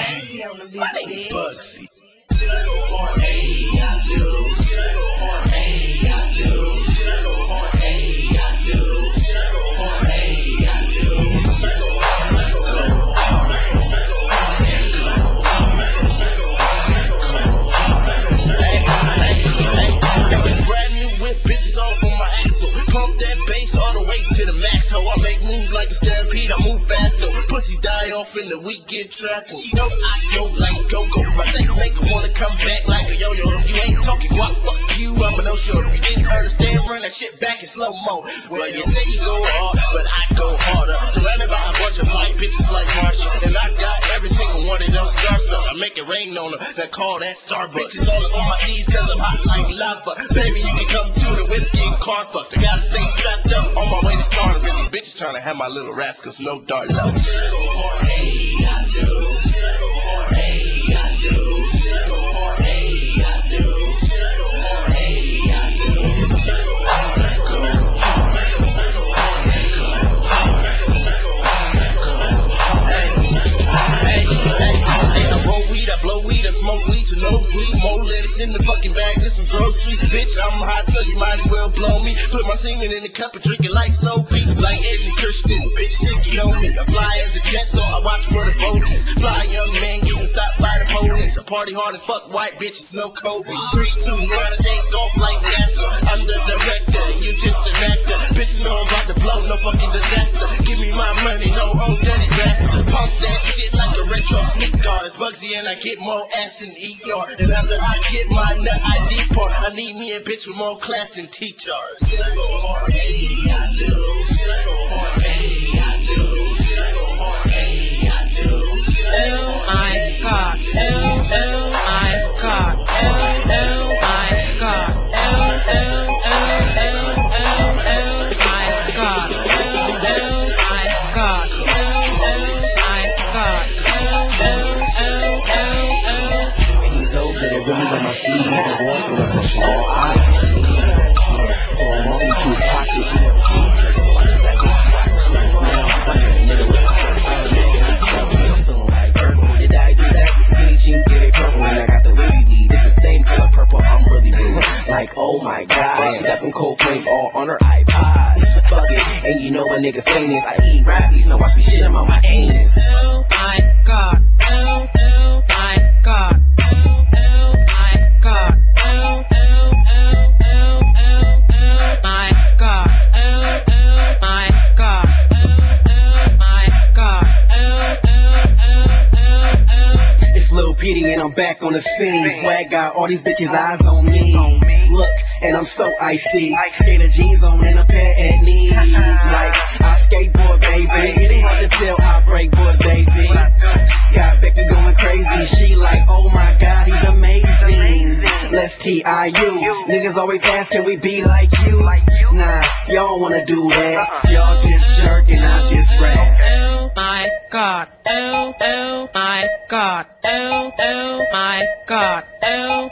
Bugsy on the beat, bitch. Bugsy. Bitches all up on my axle. Pump that bass all the way to the max. Ho, I make moves like a stampede. I move fast, so pussies die off in the week get trapped. She know I go like go-go. My sex make her wanna come back like a yo-yo. If you ain't talking guap, fuck you, I'm a no-show. If you didn't understand, run that shit back in slow-mo. Well, you say you go hard, but I go harder. Surrounded by a bunch of white bitches like Marshall. And I got every single one of those starstruck. I make it rain on them, that call that Starbucks. Bitches all up on my knees cause I'm hot like lava. Baby, you can come to the whip, get car fucked. I gotta stay strapped up on my way to starting. Really, bitches trying to have my little rascals, no dart low. Smoke weed to nosebleed, more lettuce in the fucking bag, this some groceries. Bitch, I'm hot, so you might as well blow me. Put my semen in the cup and drink it like soapy. Like Edge and Christian, bitch, think you know me. I fly as a jet, so I watch for the bogies. Fly young man getting stopped by the police. I party hard and fuck white bitches, no Kobe. 3, 2, 1, I take off like NASA. I'm the director, and you just an actor. Bitches know I'm about to blow, no fucking disaster. Give me my money, no old dirty bastard. Pump that shit like a retro sneak guard. It's Bugsy and I get more ass in ER. And after I get my nut ID part, I need me a bitch with more class than teachers. Oh my god, oh my god, oh my god, oh my god, oh my god, He's open, it really on my sleeve, he's a boy for the small eye. So I'm only too cautious, you know, so I should let go. Now I'm playing, nigga, like purple, did I do that? The skinny jeans get it purple, and I got the wavy weed, it's the same color purple, I'm really blue. Like, oh my god, she got them cold flames all on her iPod. Fuck it, and you know a nigga famous, I eat rappies, so watch me shit him on my anus. Oh my god, oh my god. And I'm back on the scene. Swag got all these bitches' eyes on me. Look, and I'm so icy. Skater jeans on and a pair at knees. Like I skateboard, baby. It ain't hard to tell I break boards, baby. Got Becky going crazy. She like, oh my god, he's amazing. Let's TIU. Niggas always ask, can we be like you? Nah, y'all wanna do that. Y'all just jerk and I just rap. Oh my god, oh my god, oh my god, oh